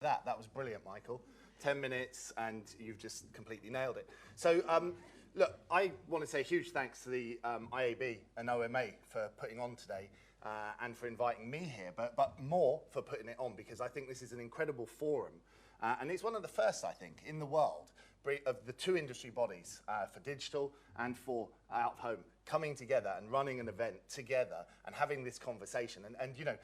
That was brilliant, Michael. 10 minutes and you've just completely nailed it. So look, I want to say a huge thanks to the IAB and OMA for putting on today and for inviting me here, but more for putting it on, because I think this is an incredible forum. And it's one of the first, I think, in the world of the two industry bodies for digital and for out of home coming together and running an event together and having this conversation. And you know,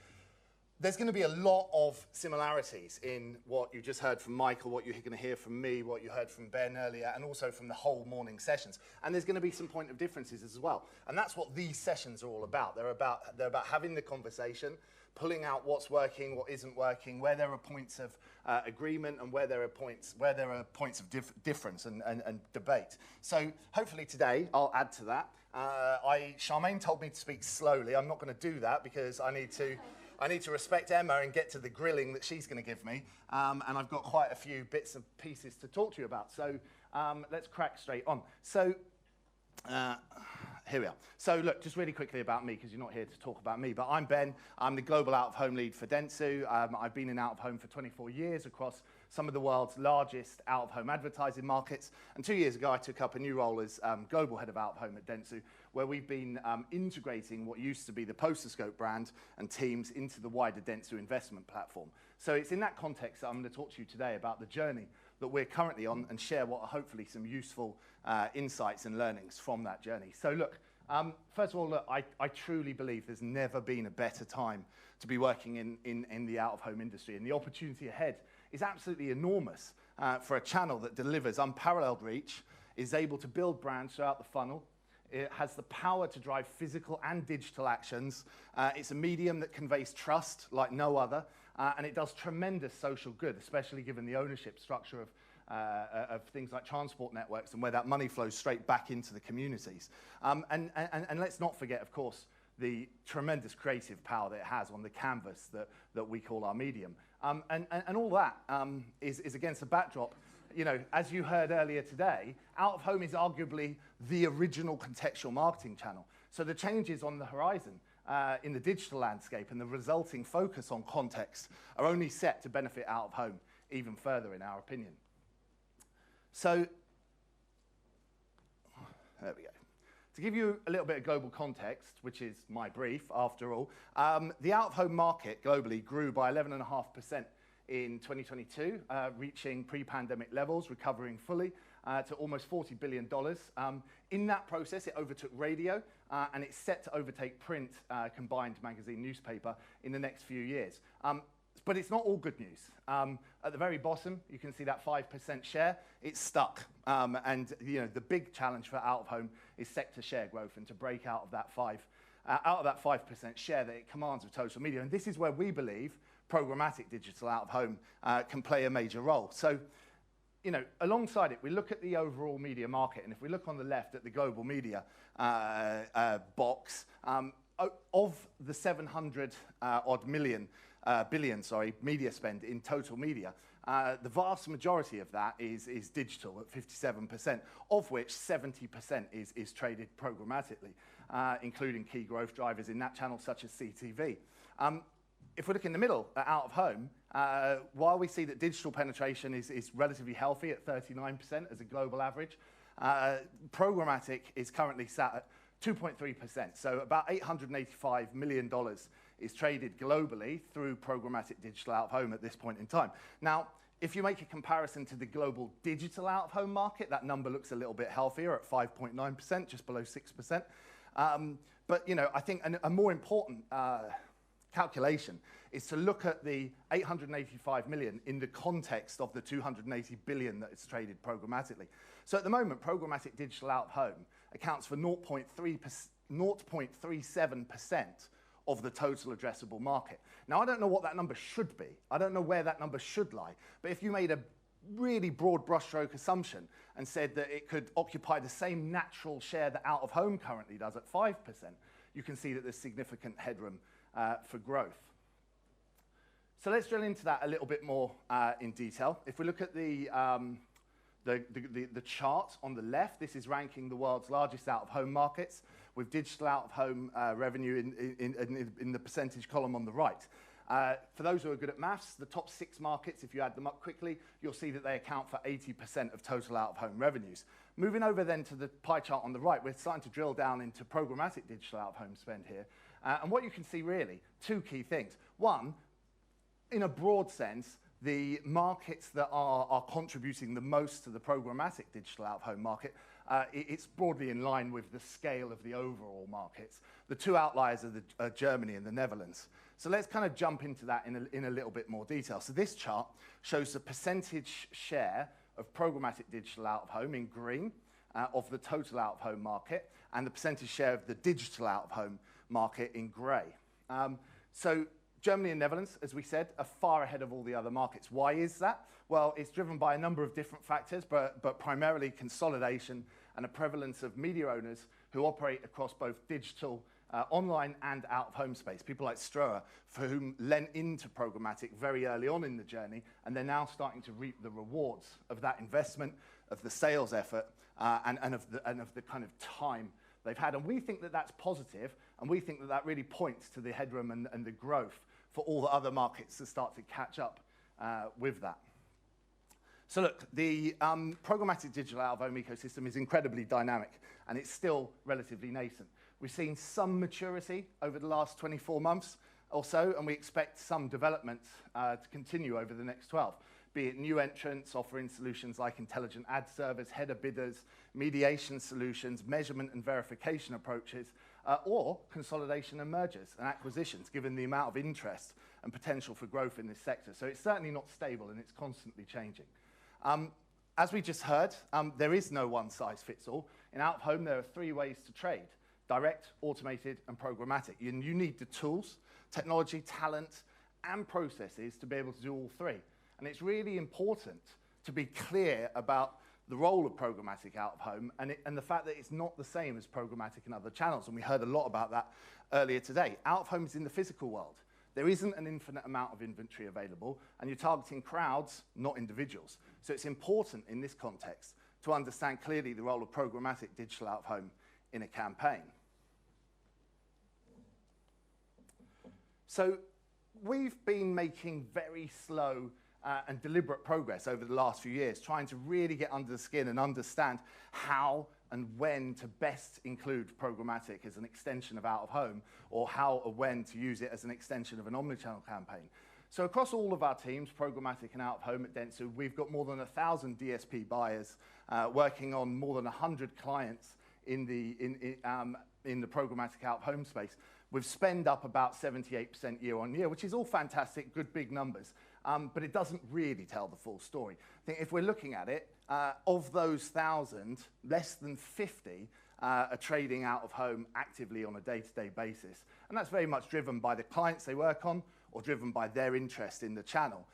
there's going to be a lot of similarities in what you just heard from Michael, what you're going to hear from me, what you heard from Ben earlier, and also from the whole morning sessions. And there's going to be some point of differences as well. And that's what these sessions are all about. They're about having the conversation, pulling out what's working, what isn't working, where there are points of agreement and where there are points of difference and debate. So hopefully today I'll add to that. Charmaine told me to speak slowly. I'm not going to do that because I need to respect Emma and get to the grilling that she's going to give me. And I've got quite a few bits and pieces to talk to you about. So let's crack straight on. So here we are. So look, just really quickly about me, because you're not here to talk about me, but I'm Ben. I'm the global out-of-home lead for Dentsu. I've been in out-of-home for 24 years across some of the world's largest out-of-home advertising markets. And 2 years ago, I took up a new role as global head of out-of-home at Dentsu, where we've been integrating what used to be the Posterscope brand and teams into the wider Dentsu investment platform. So it's in that context that I'm going to talk to you today about the journey that we're currently on and share what are hopefully some useful insights and learnings from that journey. So look, first of all, look, I truly believe there's never been a better time to be working in the out-of-home industry, and the opportunity ahead is absolutely enormous for a channel that delivers unparalleled reach, is able to build brands throughout the funnel. It has the power to drive physical and digital actions. It's a medium that conveys trust like no other, and it does tremendous social good, especially given the ownership structure of things like transport networks and where that money flows straight back into the communities. And let's not forget, of course, the tremendous creative power that it has on the canvas that we call our medium. And all that is against a backdrop. You know, as you heard earlier today, out-of-home is arguably the original contextual marketing channel. So the changes on the horizon in the digital landscape and the resulting focus on context are only set to benefit out-of-home even further, in our opinion. So, there we go. To give you a little bit of global context, which is my brief after all, the out-of-home market globally grew by 11.5% in 2022, reaching pre-pandemic levels, recovering fully to almost $40 billion. In that process, it overtook radio, and it's set to overtake print, combined magazine newspaper in the next few years. But it's not all good news. At the very bottom, you can see that 5% share. It's stuck. And you know, the big challenge for out-of-home is sector share growth and to break out of that 5% share that it commands of total media. And this is where we believe programmatic digital out-of-home can play a major role. So, you know, alongside it, we look at the overall media market, and if we look on the left at the global media box, of the 700 odd billion media spend in total media, the vast majority of that is digital at 57%, of which 70% is traded programmatically, including key growth drivers in that channel such as CTV. If we look in the middle at out-of-home, while we see that digital penetration is relatively healthy at 39% as a global average, programmatic is currently sat at 2.3%. So about $885 million is traded globally through programmatic digital out-of-home at this point in time. Now, if you make a comparison to the global digital out-of-home market, that number looks a little bit healthier at 5.9%, just below 6%. But you know, I think a more important calculation is to look at the 885 million in the context of the 280 billion that is traded programmatically. So at the moment, programmatic digital out-of-home accounts for 0.37% of the total addressable market. Now, I don't know what that number should be. I don't know where that number should lie. But if you made a really broad brushstroke assumption and said that it could occupy the same natural share that out-of-home currently does at 5%, you can see that there's significant headroom for growth. So let's drill into that a little bit more in detail. If we look at the chart on the left, this is ranking the world's largest out-of-home markets with digital out-of-home revenue in the percentage column on the right. For those who are good at maths, the top 6 markets, if you add them up quickly, you'll see that they account for 80% of total out-of-home revenues. Moving over then to the pie chart on the right, we're starting to drill down into programmatic digital out-of-home spend here. And what you can see really, 2 key things. One, in a broad sense, the markets that are contributing the most to the programmatic digital out-of-home market, it's broadly in line with the scale of the overall markets. The 2 outliers are Germany and the Netherlands. So let's kind of jump into that in a little bit more detail. So this chart shows the percentage share of programmatic digital out-of-home in green of the total out-of-home market, and the percentage share of the digital out-of-home market in grey. So Germany and Netherlands, as we said, are far ahead of all the other markets. Why is that? Well, it's driven by a number of different factors, but primarily consolidation and a prevalence of media owners who operate across both digital, online and out-of-home space. People like Stroher, for whom lent into programmatic very early on in the journey, and they're now starting to reap the rewards of that investment, of the sales effort, and of the kind of time they've had. And we think that that's positive, and we think that that really points to the headroom and the growth for all the other markets to start to catch up with that. So look, the programmatic digital out-of-home ecosystem is incredibly dynamic, and it's still relatively nascent. We've seen some maturity over the last 24 months or so, and we expect some development to continue over the next 12, be it new entrants offering solutions like intelligent ad servers, header bidders, mediation solutions, measurement and verification approaches, or consolidation and mergers and acquisitions, given the amount of interest and potential for growth in this sector. So it's certainly not stable, and it's constantly changing. As we just heard, there is no one-size-fits-all. In out-of-home, there are 3 ways to trade: direct, automated, and programmatic. And you need the tools, technology, talent, and processes to be able to do all 3. And it's really important to be clear about the role of programmatic out-of-home and the fact that it's not the same as programmatic in other channels. And we heard a lot about that earlier today. Out-of-home is in the physical world. There isn't an infinite amount of inventory available, and you're targeting crowds, not individuals. So it's important in this context to understand clearly the role of programmatic digital out-of-home in a campaign. So we've been making very slow and deliberate progress over the last few years, trying to really get under the skin and understand how and when to best include programmatic as an extension of out-of-home, or how or when to use it as an extension of an omnichannel campaign. So across all of our teams, programmatic and out-of-home at Dentsu, we've got more than 1,000 DSP buyers working on more than 100 clients in the programmatic out-of-home space, with spend up about 78% year on year, which is all fantastic, good big numbers. But it doesn't really tell the full story. I think if we're looking at it, of those 1,000, less than 50 are trading out of home actively on a day-to-day basis. And that's very much driven by the clients they work on, or driven by their interest in the channel.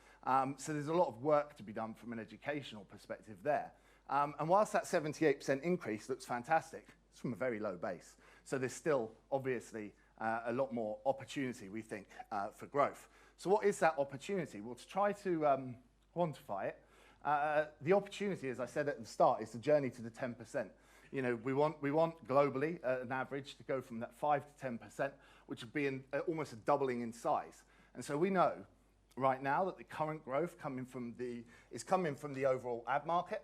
So there's a lot of work to be done from an educational perspective there. And whilst that 78% increase looks fantastic, it's from a very low base. So there's still, obviously, a lot more opportunity, we think, for growth. So what is that opportunity? Well, to try to quantify it, the opportunity, as I said at the start, is the journey to the 10%. You know, we want globally an average to go from that 5 to 10%, which would be almost a doubling in size. And so we know right now that the current growth is coming from the overall ad market.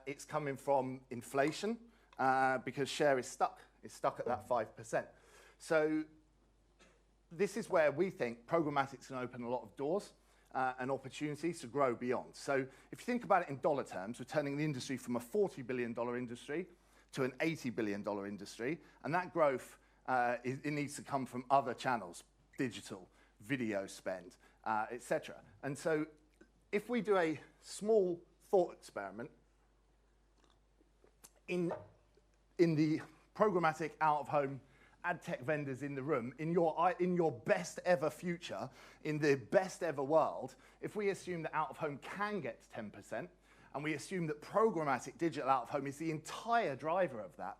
It's coming from inflation because share is stuck. It's stuck at that 5%. So this is where we think programmatic's going to open a lot of doors and opportunities to grow beyond. So if you think about it in dollar terms, we're turning the industry from a $40 billion industry to an $80 billion industry, and that growth, it needs to come from other channels, digital, video spend, etc. And so if we do a small thought experiment in the programmatic out-of-home ad tech vendors in the room, in your best ever future, in the best ever world, if we assume that out-of-home can get to 10%, and we assume that programmatic digital out-of-home is the entire driver of that,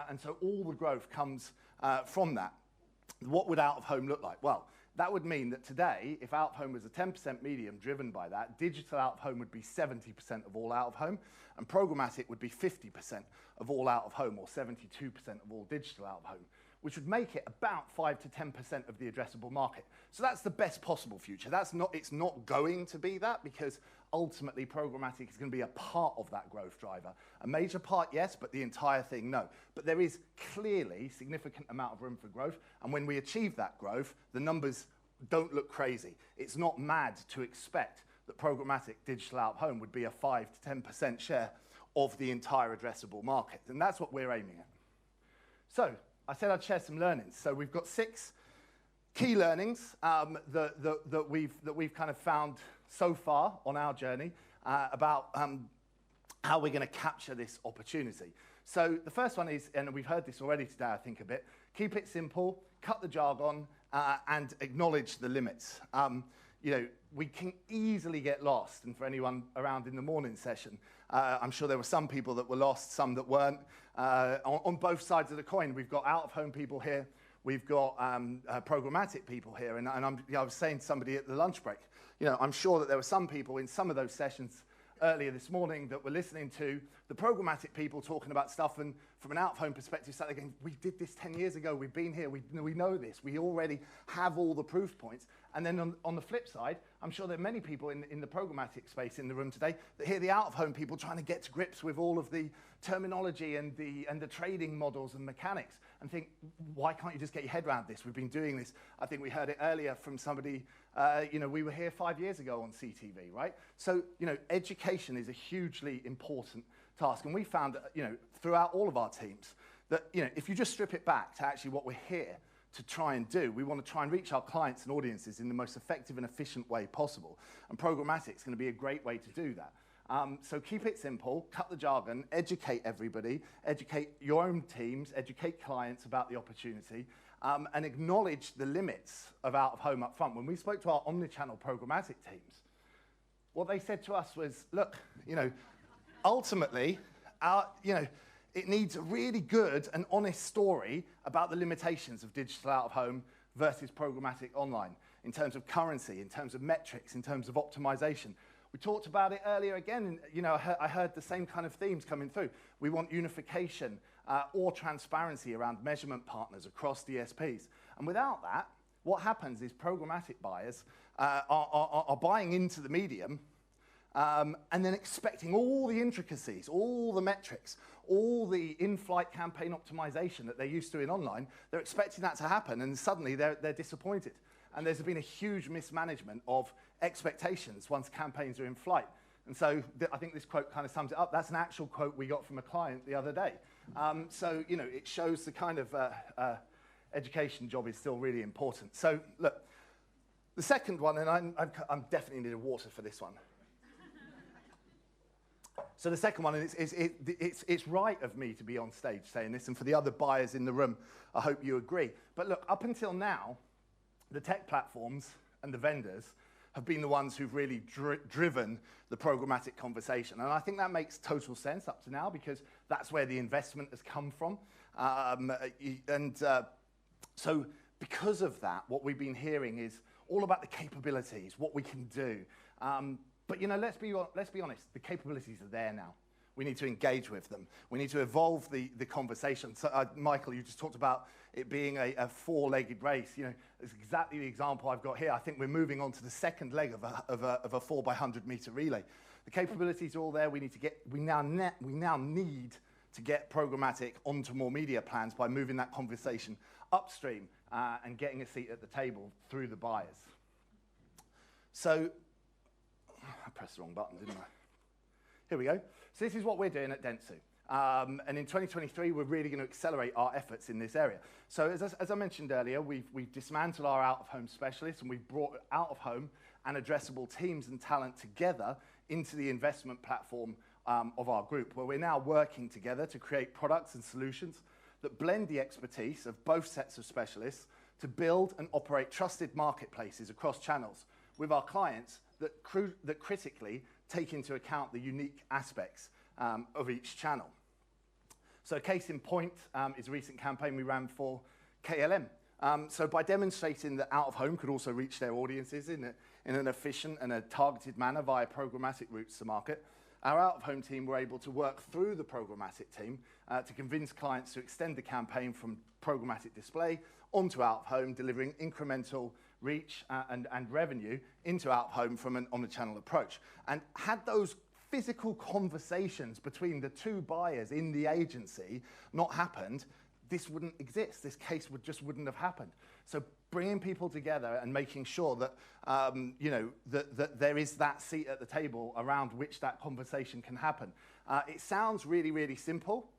and so all the growth comes from that, what would out-of-home look like? Well, that would mean that today, if out-of-home was a 10% medium driven by that, digital out-of-home would be 70% of all out-of-home, and programmatic would be 50% of all out-of-home, or 72% of all digital out-of-home, which would make it about 5 to 10% of the addressable market. So that's the best possible future. It's not going to be that, because ultimately programmatic is going to be a part of that growth driver. A major part, yes, but the entire thing, no. But there is clearly a significant amount of room for growth, and when we achieve that growth, the numbers don't look crazy. It's not mad to expect that programmatic digital out-of-home would be a 5 to 10% share of the entire addressable market, and that's what we're aiming at. So, I said I'd share some learnings. So we've got 6 key learnings that we've kind of found so far on our journey about how we're going to capture this opportunity. So the first one is, and we've heard this already today, I think a bit, keep it simple, cut the jargon, and acknowledge the limits. You know, we can easily get lost, and for anyone around in the morning session, I'm sure there were some people that were lost, some that weren't. On both sides of the coin, we've got out-of-home people here, we've got programmatic people here, and I was saying to somebody at the lunch break, you know, I'm sure that there were some people in some of those sessions earlier this morning that were listening to the programmatic people talking about stuff, and from an out-of-home perspective, started going, we did this 10 years ago, we've been here, we know this, we already have all the proof points. And then on the flip side, I'm sure there are many people in the programmatic space in the room today that hear the out-of-home people trying to get to grips with all of the terminology and the trading models and mechanics, and think, why can't you just get your head around this? We've been doing this. I think we heard it earlier from somebody, you know, we were here 5 years ago on CTV, right? So, you know, education is a hugely important task, and we found, you know, throughout all of our teams that, you know, if you just strip it back to actually what we're here to try and do, we want to try and reach our clients and audiences in the most effective and efficient way possible. And programmatic is going to be a great way to do that. So keep it simple, cut the jargon, educate everybody, educate your own teams, educate clients about the opportunity, and acknowledge the limits of out-of-home up front. When we spoke to our omnichannel programmatic teams, what they said to us was, look, you know, ultimately, you know, it needs a really good and honest story about the limitations of digital out-of-home versus programmatic online, in terms of currency, in terms of metrics, in terms of optimization. We talked about it earlier again, and you know, I heard the same kind of themes coming through. We want unification or transparency around measurement partners across DSPs. And without that, what happens is programmatic buyers are buying into the medium and then expecting all the intricacies, all the metrics, all the in-flight campaign optimization that they're used to in online. They're expecting that to happen, and suddenly they're disappointed. And there's been a huge mismanagement of expectations once campaigns are in flight. And so I think this quote kind of sums it up. That's an actual quote we got from a client the other day. So, you know, it shows the kind of education job is still really important. So, look, the second one, and I'm definitely needing water for this one. So the second one, and it's right of me to be on stage saying this, and for the other buyers in the room, I hope you agree. But look, up until now, the tech platforms and the vendors have been the ones who've really driven the programmatic conversation. And I think that makes total sense up to now, because that's where the investment has come from. So because of that, what we've been hearing is all about the capabilities, what we can do. But you know, let's be honest, the capabilities are there now. We need to engage with them. We need to evolve the conversation. So, Michael, you just talked about it being a four-legged race. You know, it's exactly the example I've got here. I think we're moving on to the second leg of a 4x100 meter relay. The capabilities are all there. We now need to get programmatic onto more media plans by moving that conversation upstream and getting a seat at the table through the buyers. So, I pressed the wrong button, didn't I? Here we go. So this is what we're doing at Dentsu. And in 2023, we're really going to accelerate our efforts in this area. So as I mentioned earlier, we've dismantled our out-of-home specialists, and we've brought out-of-home and addressable teams and talent together into the investment platform of our group, where we're now working together to create products and solutions that blend the expertise of both sets of specialists to build and operate trusted marketplaces across channels with our clients that critically take into account the unique aspects of each channel. So a case in point is a recent campaign we ran for KLM. So by demonstrating that out-of-home could also reach their audiences in an efficient and a targeted manner via programmatic routes to market, our out-of-home team were able to work through the programmatic team to convince clients to extend the campaign from programmatic display onto out-of-home, delivering incremental reach and revenue into out-of-home from an omnichannel approach. And had those physical conversations between the two buyers in the agency not happened, this wouldn't exist. This case just wouldn't have happened. So bringing people together and making sure that, that there is that seat at the table around which that conversation can happen. It sounds really, really simple,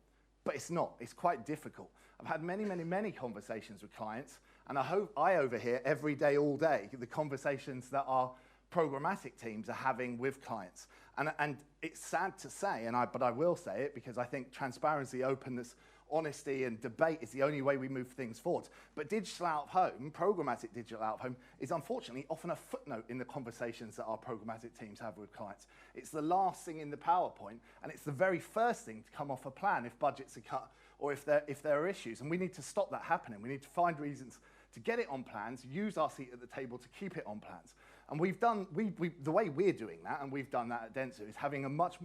but it's not. It's quite difficult. I've had many, many, many conversations with clients, and I overhear every day, all day, the conversations that our programmatic teams are having with clients. And it's sad to say, but I will say it because I think transparency, openness, honesty and debate is the only way we move things forward. But digital out-of-home, programmatic digital out-of-home, is unfortunately often a footnote in the conversations that our programmatic teams have with clients. It's the last thing in the PowerPoint, and it's the very first thing to come off a plan if budgets are cut or if there are issues. And we need to stop that happening. We need to find reasons to get it on plans, use our seat at the table to keep it on plans. And the way we're doing that, and we've done that at Dentsu, is having a much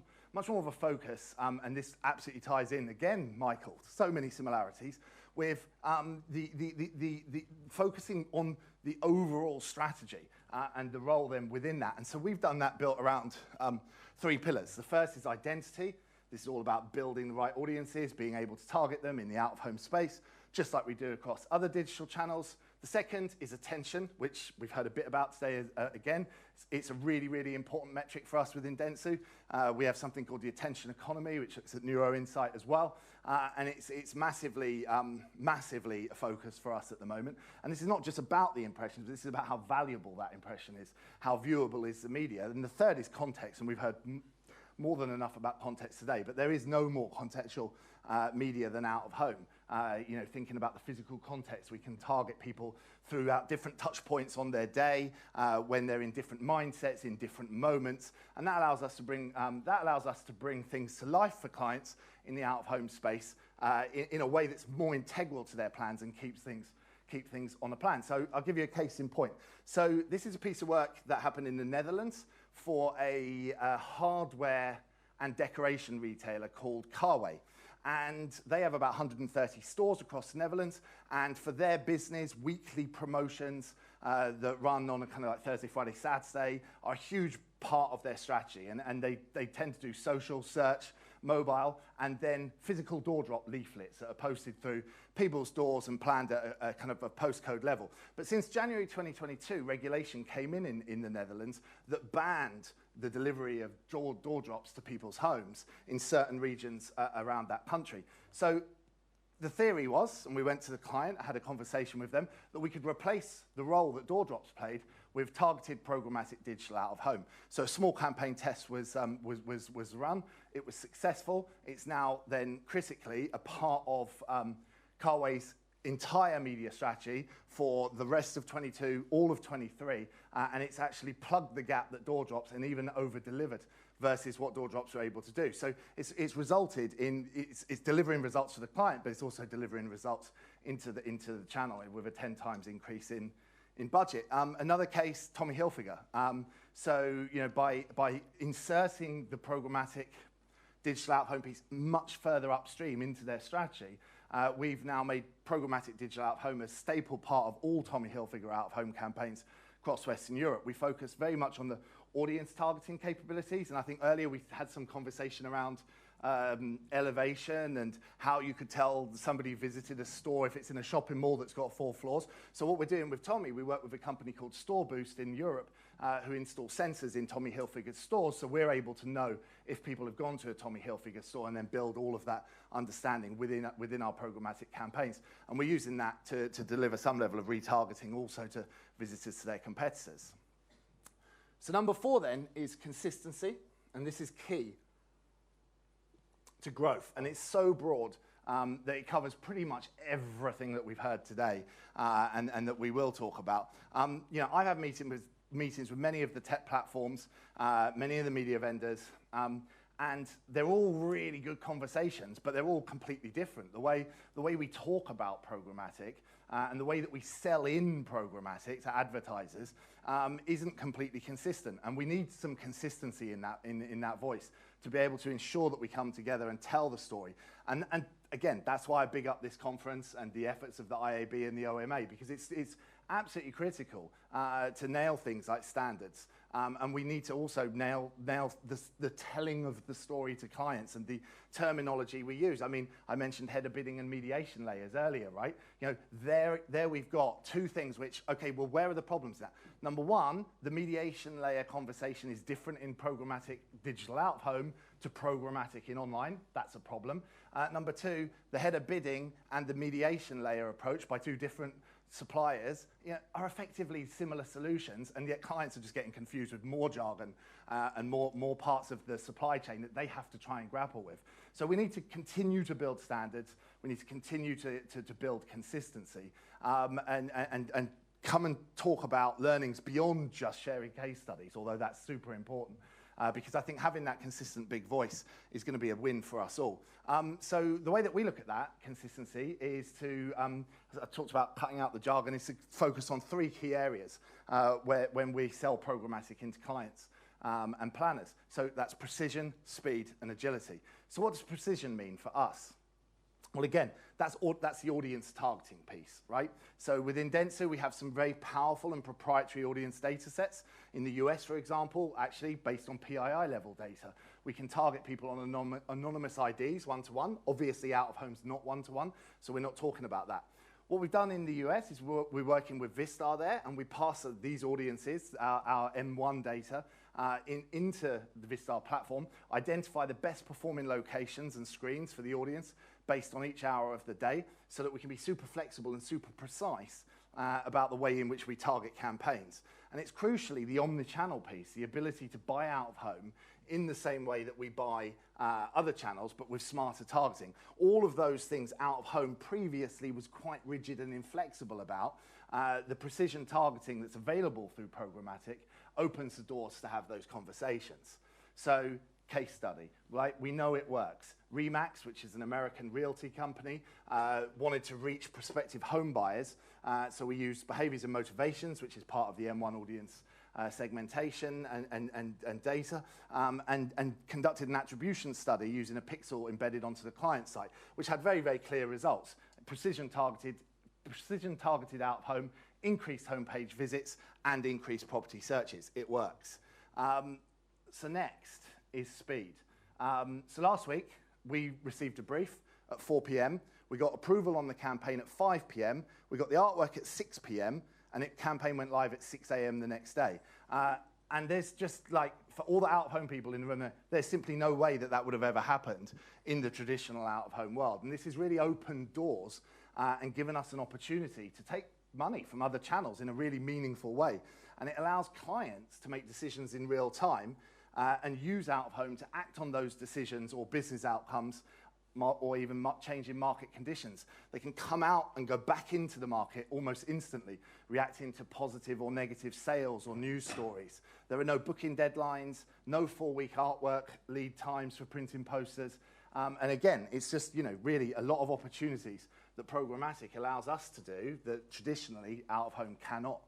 more of a focus, and this absolutely ties in, again, Michael, so many similarities, with the focusing on the overall strategy and the role then within that. And so we've done that built around 3 pillars. The first is identity. This is all about building the right audiences, being able to target them in the out-of-home space, just like we do across other digital channels. The second is attention, which we've heard a bit about today again. It's a really, really important metric for us within Dentsu. We have something called the attention economy, which looks at neuro insight as well. And it's massively a focus for us at the moment. And this is not just about the impressions, but this is about how valuable that impression is, how viewable is the media. And the third is context, and we've heard more than enough about context today, but there is no more contextual media than out of home. Thinking about the physical context, we can target people throughout different touch points on their day, when they're in different mindsets, in different moments, and that allows us to bring things to life for clients in the out-of-home space in a way that's more integral to their plans and keep things on a plan. So I'll give you a case in point. So this is a piece of work that happened in the Netherlands for a hardware and decoration retailer called Carway. And they have about 130 stores across the Netherlands. And for their business, weekly promotions that run on a kind of like Thursday, Friday, Saturday are a huge part of their strategy. And they tend to do social, search, mobile, and then physical door drop leaflets that are posted through people's doors and planned at a kind of a postcode level. But since January 2022, regulation came in the Netherlands that banned the delivery of door drops to people's homes in certain regions around that country. So the theory was, and we went to the client, had a conversation with them, that we could replace the role that door drops played with targeted programmatic digital out of home. So a small campaign test was run. It was successful. It's now then critically a part of Carway's entire media strategy for the rest of 22, all of 23, and it's actually plugged the gap that door drops and even over-delivered versus what door drops are able to do. So it's resulted in, it's delivering results for the client, but it's also delivering results into the channel with a 10 times increase in budget. Another case, Tommy Hilfiger. By inserting the programmatic digital out-of-home piece much further upstream into their strategy, we've now made programmatic digital out-of-home a staple part of all Tommy Hilfiger out-of-home campaigns across Western Europe. We focus very much on the audience targeting capabilities, and I think earlier we had some conversation around elevation and how you could tell somebody visited a store if it's in a shopping mall that's got 4 floors. So what we're doing with Tommy, we work with a company called Store Boost in Europe who install sensors in Tommy Hilfiger stores, so we're able to know if people have gone to a Tommy Hilfiger store and then build all of that understanding within our programmatic campaigns. And we're using that to deliver some level of retargeting also to visitors to their competitors. So number 4 then is consistency, and this is key to growth, and it's so broad that it covers pretty much everything that we've heard today and that we will talk about. I've had meetings with many of the tech platforms, many of the media vendors, and they're all really good conversations, but they're all completely different. The way we talk about programmatic and the way that we sell in programmatic to advertisers isn't completely consistent. And we need some consistency in that voice to be able to ensure that we come together and tell the story. And again, that's why I big up this conference and the efforts of the IAB and the OMA, because it's absolutely critical to nail things like standards. And we need to also nail the telling of the story to clients and the terminology we use. I mean, I mentioned header bidding and mediation layers earlier, right? You know, there we've got two things which, okay, well, where are the problems now? Number one, the mediation layer conversation is different in programmatic digital out of home to programmatic in online. That's a problem. Number two, the header bidding and the mediation layer approach by two different suppliers, you know, are effectively similar solutions, and yet clients are just getting confused with more jargon and more parts of the supply chain that they have to try and grapple with. So we need to continue to build standards. We need to continue to build consistency and come and talk about learnings beyond just sharing case studies, although that's super important. Because I think having that consistent big voice is going to be a win for us all. So the way that we look at that consistency is to, as I talked about cutting out the jargon, is to focus on three key areas when we sell programmatic into clients and planners. So that's precision, speed, and agility. So what does precision mean for us? Well, again, that's the audience targeting piece, right? So within Dentsu, we have some very powerful and proprietary audience data sets. In the US, for example, actually based on PII level data, we can target people on anonymous IDs one-to-one. Obviously, out of home's not one-to-one, so we're not talking about that. What we've done in the US is we're working with Vistar there, and we pass these audiences, our M1 data, into the Vistar platform, identify the best performing locations and screens for the audience based on each hour of the day, so that we can be super flexible and super precise about the way in which we target campaigns. And it's crucially the omni-channel piece, the ability to buy out of home in the same way that we buy other channels, but with smarter targeting. All of those things out of home previously was quite rigid and inflexible about. The precision targeting that's available through programmatic opens the doors to have those conversations. So, case study, right? We know it works. Remax, which is an American realty company, wanted to reach prospective home buyers. So we used behaviors and motivations, which is part of the M1 audience segmentation and data, and conducted an attribution study using a pixel embedded onto the client site, which had very, very clear results. Precision targeted out of home, increased homepage visits, and increased property searches. It works. So next is speed. So last week, we received a brief at 4 p.m. We got approval on the campaign at 5 p.m. We got the artwork at 6 p.m. and the campaign went live at 6 a.m. the next day. And there's just like, for all the out-of-home people in the room, there's simply no way that would have ever happened in the traditional out-of-home world. And this has really opened doors and given us an opportunity to take money from other channels in a really meaningful way. And it allows clients to make decisions in real time and use out-of-home to act on those decisions or business outcomes or even change in market conditions. They can come out and go back into the market almost instantly, reacting to positive or negative sales or news stories. There are no booking deadlines, no 4-week artwork lead times for printing posters. And again, it's just, you know, really a lot of opportunities that programmatic allows us to do that traditionally out-of-home cannot.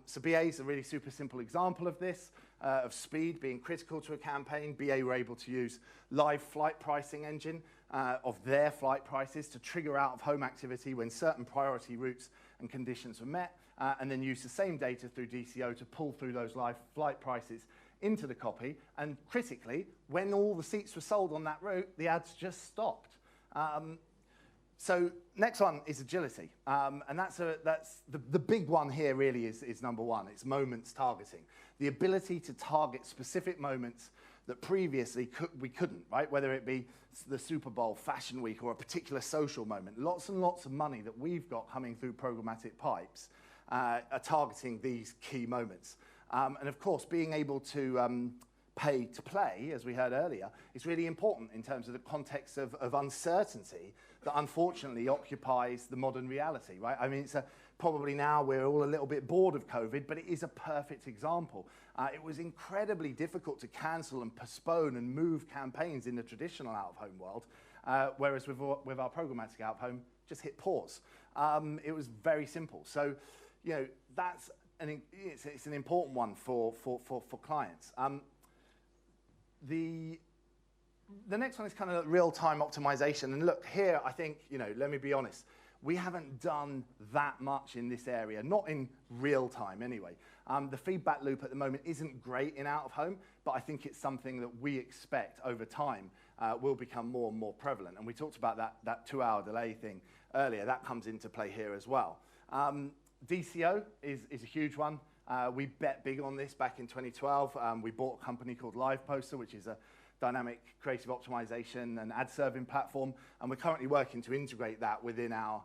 So BA is a really super simple example of this, of speed being critical to a campaign. BA were able to use live flight pricing engine of their flight prices to trigger out-of-home activity when certain priority routes and conditions were met, and then use the same data through DCO to pull through those live flight prices into the copy. And critically, when all the seats were sold on that route, the ads just stopped. So next one is agility, and that's the big one here really is number one. It's moments targeting. The ability to target specific moments that previously we couldn't, right? Whether it be the Super Bowl, Fashion Week, or a particular social moment. Lots and lots of money that we've got coming through programmatic pipes are targeting these key moments. And of course, being able to pay to play, as we heard earlier, is really important in terms of the context of uncertainty that unfortunately occupies the modern reality, right? I mean, it's probably now we're all a little bit bored of COVID, but it is a perfect example. It was incredibly difficult to cancel and postpone and move campaigns in the traditional out-of-home world, whereas with our programmatic out-of-home, just hit pause. It was very simple. So, you know, that's it's an important one for clients. The next one is kind of real-time optimization. And look, here, I think, you know, let me be honest, we haven't done that much in this area, not in real time anyway. The feedback loop at the moment isn't great in out-of-home, but I think it's something that we expect over time will become more and more prevalent. And we talked about that 2-hour delay thing earlier. That comes into play here as well. DCO is a huge one. We bet big on this back in 2012. We bought a company called LivePoster, which is a dynamic creative optimization and ad serving platform, and we're currently working to integrate that within our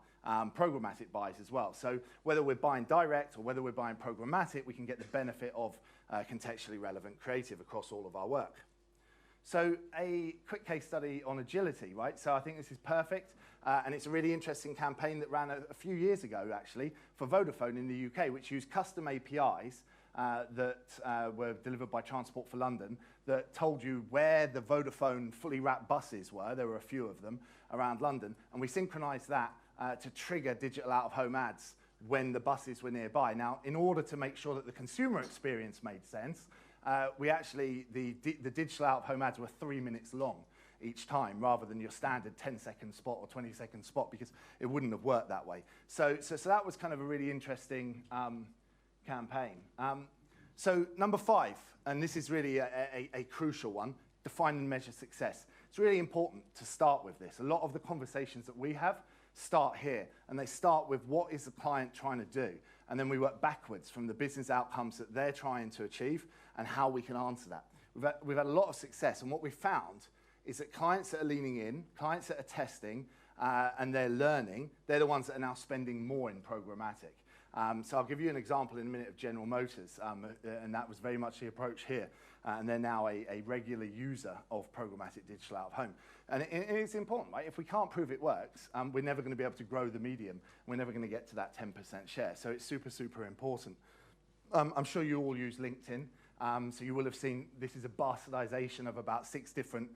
programmatic buys as well. So whether we're buying direct or whether we're buying programmatic, we can get the benefit of contextually relevant creative across all of our work. So a quick case study on agility, right? So I think this is perfect, and it's a really interesting campaign that ran a few years ago, actually, for Vodafone in the UK, which used custom APIs that were delivered by Transport for London that told you where the Vodafone fully wrapped buses were. There were a few of them around London, and we synchronized that to trigger digital out-of-home ads when the buses were nearby. Now, in order to make sure that the consumer experience made sense, the digital out-of-home ads were 3 minutes long each time, rather than your standard 10-second spot or 20-second spot, because it wouldn't have worked that way. So that was kind of a really interesting campaign. So number 5, and this is really a crucial one, define and measure success. It's really important to start with this. A lot of the conversations that we have start here, and they start with what is the client trying to do, and then we work backwards from the business outcomes that they're trying to achieve and how we can answer that. We've had a lot of success, and what we've found is that clients that are leaning in, clients that are testing, and they're learning, they're the ones that are now spending more in programmatic. So I'll give you an example in a minute of General Motors, and that was very much the approach here. And they're now a regular user of programmatic digital out-of-home. And it's important, right? If we can't prove it works, we're never going to be able to grow the medium. We're never going to get to that 10% share. So it's super, super important. I'm sure you all use LinkedIn. So you will have seen this is a bastardization of about 6 different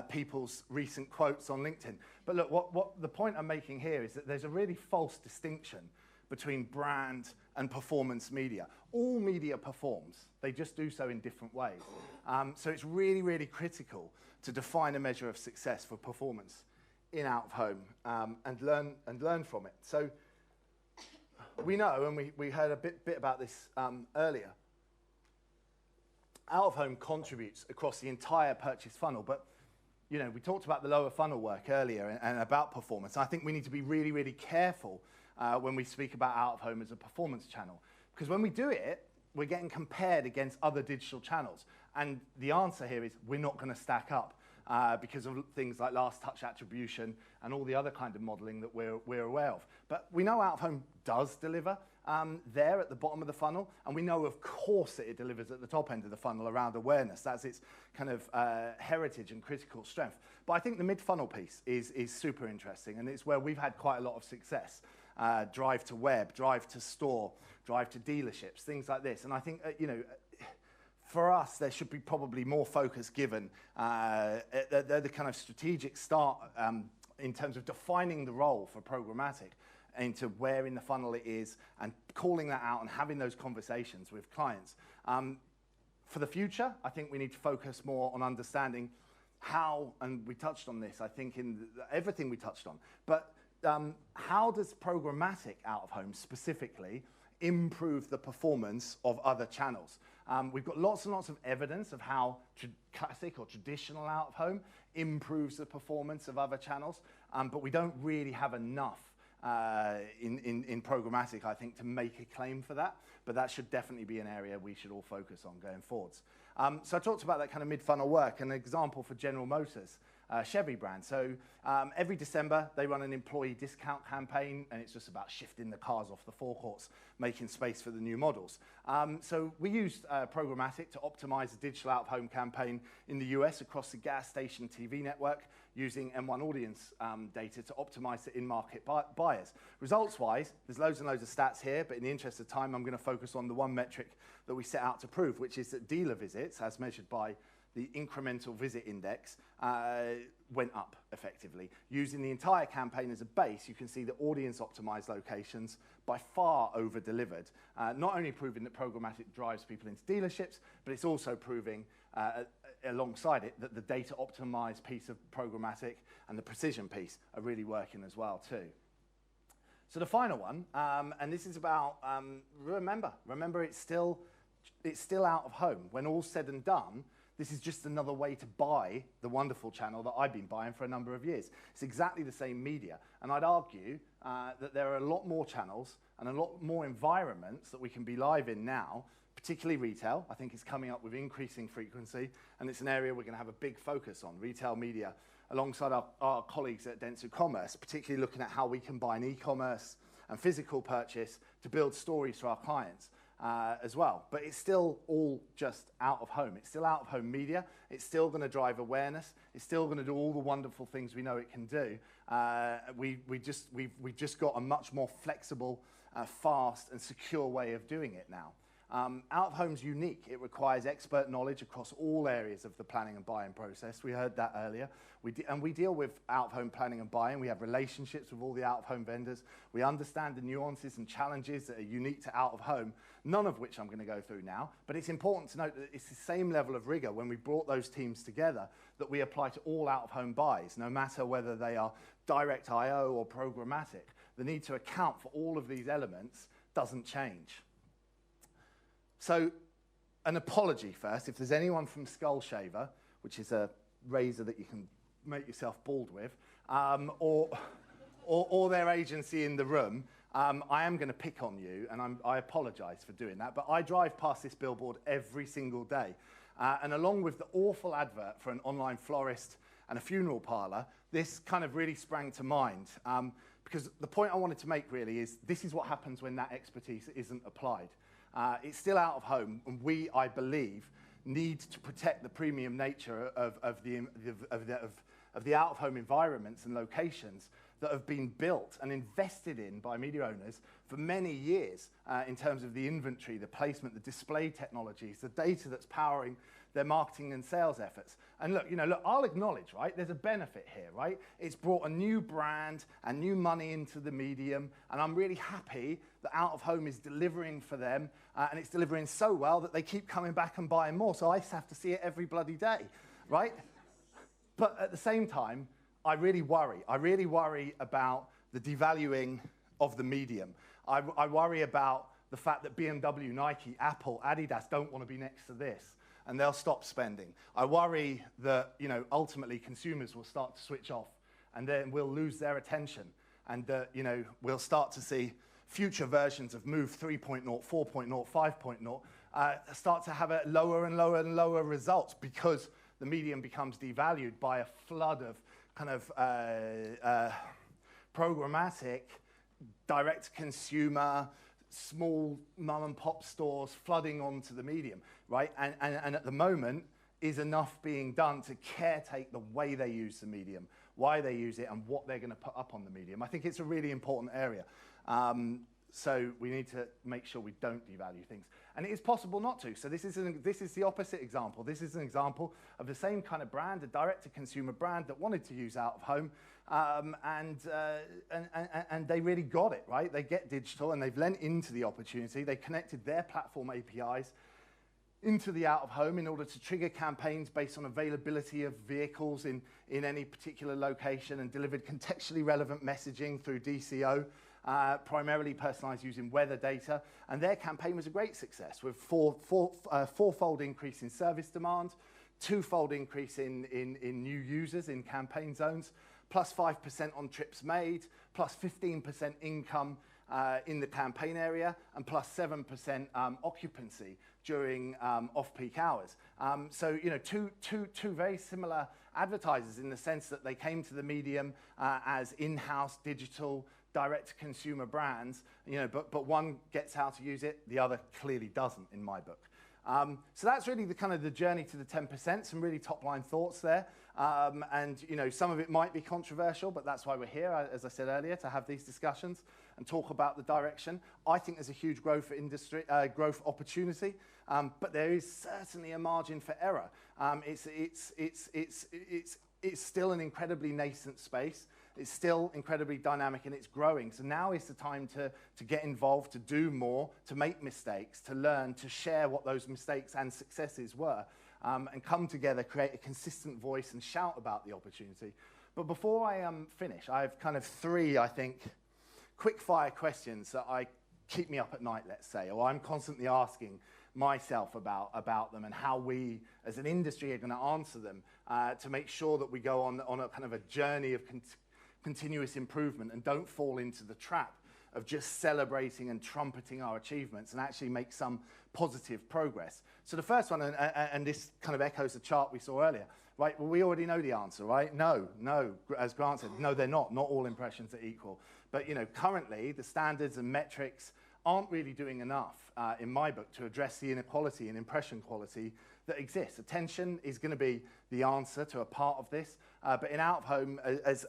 people's recent quotes on LinkedIn. But look, what the point I'm making here is that there's a really false distinction between brand and performance media. All media performs. They just do so in different ways. So it's really, really critical to define a measure of success for performance in out-of-home and learn from it. So we know, and we heard a bit about this earlier, out-of-home contributes across the entire purchase funnel, but you know, we talked about the lower funnel work earlier and about performance. I think we need to be really, really careful when we speak about out-of-home as a performance channel, because when we do it, we're getting compared against other digital channels. And the answer here is we're not going to stack up because of things like last touch attribution and all the other kind of modeling that we're aware of. But we know out-of-home does deliver there at the bottom of the funnel, and we know, of course, that it delivers at the top end of the funnel around awareness. That's its kind of heritage and critical strength. But I think the mid-funnel piece is super interesting, and it's where we've had quite a lot of success. Drive to web, drive to store, drive to dealerships, things like this. And I think, you know, for us, there should be probably more focus given. They're the kind of strategic start in terms of defining the role for programmatic into where in the funnel it is and calling that out and having those conversations with clients. For the future, I think we need to focus more on understanding how, and we touched on this, I think, in everything we touched on, but how does programmatic out-of-home specifically improve the performance of other channels? We've got lots and lots of evidence of how classic or traditional out-of-home improves the performance of other channels, but we don't really have enough in programmatic, I think, to make a claim for that. But that should definitely be an area we should all focus on going forwards. So I talked about that kind of mid-funnel work. An example for General Motors, Chevy brand. So every December, they run an employee discount campaign, and it's just about shifting the cars off the forecourts, making space for the new models. So we used programmatic to optimize a digital out-of-home campaign in the US across the gas station TV network, using M1 audience data to optimize the in-market buyers. Results-wise, there's loads and loads of stats here, but in the interest of time, I'm going to focus on the one metric that we set out to prove, which is that dealer visits, as measured by the incremental visit index went up effectively. Using the entire campaign as a base, you can see that audience optimized locations by far over-delivered, not only proving that programmatic drives people into dealerships, but it's also proving alongside it that the data optimized piece of programmatic and the precision piece are really working as well too. So the final one, and this is about, remember it's still out of home. When all's said and done, this is just another way to buy the wonderful channel that I've been buying for a number of years. It's exactly the same media. And I'd argue that there are a lot more channels and a lot more environments that we can be live in now, particularly retail. I think it's coming up with increasing frequency, and it's an area we're going to have a big focus on, retail media, alongside our colleagues at Dentsu Commerce, particularly looking at how we combine e-commerce and physical purchase to build stories for our clients. As well, but it's still all just out of home. It's still out of home media. It's still going to drive awareness. It's still going to do all the wonderful things we know it can do. We've just got a much more flexible, fast and secure way of doing it now. Out of home's unique. It requires expert knowledge across all areas of the planning and buying process. We heard that earlier. We deal with out-of-home planning and buying. We have relationships with all the out-of-home vendors. We understand the nuances and challenges that are unique to out-of-home, none of which I'm going to go through now. But it's important to note that it's the same level of rigor when we brought those teams together that we apply to all out-of-home buys, no matter whether they are direct I/O or programmatic. The need to account for all of these elements doesn't change. So, an apology first. If there's anyone from Skull Shaver, which is a razor that you can make yourself bald with, or their agency in the room, I am going to pick on you, and I apologize for doing that, but I drive past this billboard every single day. And along with the awful advert for an online florist and a funeral parlor, this kind of really sprang to mind. Because the point I wanted to make really is this is what happens when that expertise isn't applied. It's still out of home, and we, I believe, need to protect the premium nature of the out-of-home environments and locations that have been built and invested in by media owners for many years in terms of the inventory, the placement, the display technologies, the data that's powering their marketing and sales efforts. And look, I'll acknowledge, right, there's a benefit here, right? It's brought a new brand and new money into the medium, and I'm really happy that out of home is delivering for them, and it's delivering so well that they keep coming back and buying more, so I have to see it every bloody day, right? But at the same time, I really worry about the devaluing of the medium. I worry about the fact that BMW, Nike, Apple, Adidas don't want to be next to this, and they'll stop spending. I worry that, ultimately consumers will start to switch off, and then we'll lose their attention, and we'll start to see future versions of Move 3.0, 4.0, 5.0 start to have a lower and lower and lower results because the medium becomes devalued by a flood of kind of programmatic, direct-to-consumer, small mom-and-pop stores flooding onto the medium, right? And at the moment, is enough being done to caretake the way they use the medium, why they use it, and what they're going to put up on the medium. I think it's a really important area. So we need to make sure we don't devalue things. And it is possible not to. So this is the opposite example. This is an example of the same kind of brand, a direct-to-consumer brand that wanted to use out-of-home, and they really got it, right? They get digital, and they've lent into the opportunity. They connected their platform APIs into the out-of-home in order to trigger campaigns based on availability of vehicles in any particular location, and delivered contextually relevant messaging through DCO, primarily personalized using weather data. And their campaign was a great success with fourfold increase in service demand, twofold increase in new users in campaign zones, plus 5% on trips made, plus 15% income in the campaign area, and plus 7% occupancy during off-peak hours. So, two very similar advertisers in the sense that they came to the medium as in-house digital direct-to-consumer brands, but one gets how to use it, the other clearly doesn't, in my book. So that's really the kind of the journey to the 10%, some really top-line thoughts there. And you know, some of it might be controversial, but that's why we're here, as I said earlier, to have these discussions and talk about the direction. I think there's a huge growth opportunity, but there is certainly a margin for error. It's still an incredibly nascent space. It's still incredibly dynamic and it's growing. So now is the time to get involved, to do more, to make mistakes, to learn, to share what those mistakes and successes were, and come together, create a consistent voice and shout about the opportunity. But before I finish, I have kind of three, I think, quick fire questions that keep me up at night, let's say, or I'm constantly asking myself about them and how we as an industry are going to answer them to make sure that we go on a kind of a journey of continuous improvement and don't fall into the trap of just celebrating and trumpeting our achievements and actually make some positive progress. So the first one, and this kind of echoes the chart we saw earlier, right? Well, we already know the answer, right? No, as Grant said, no, they're not. Not all impressions are equal. But you know, currently the standards and metrics aren't really doing enough, in my book, to address the inequality in impression quality that exists. Attention is going to be the answer to a part of this, but in out-of-home,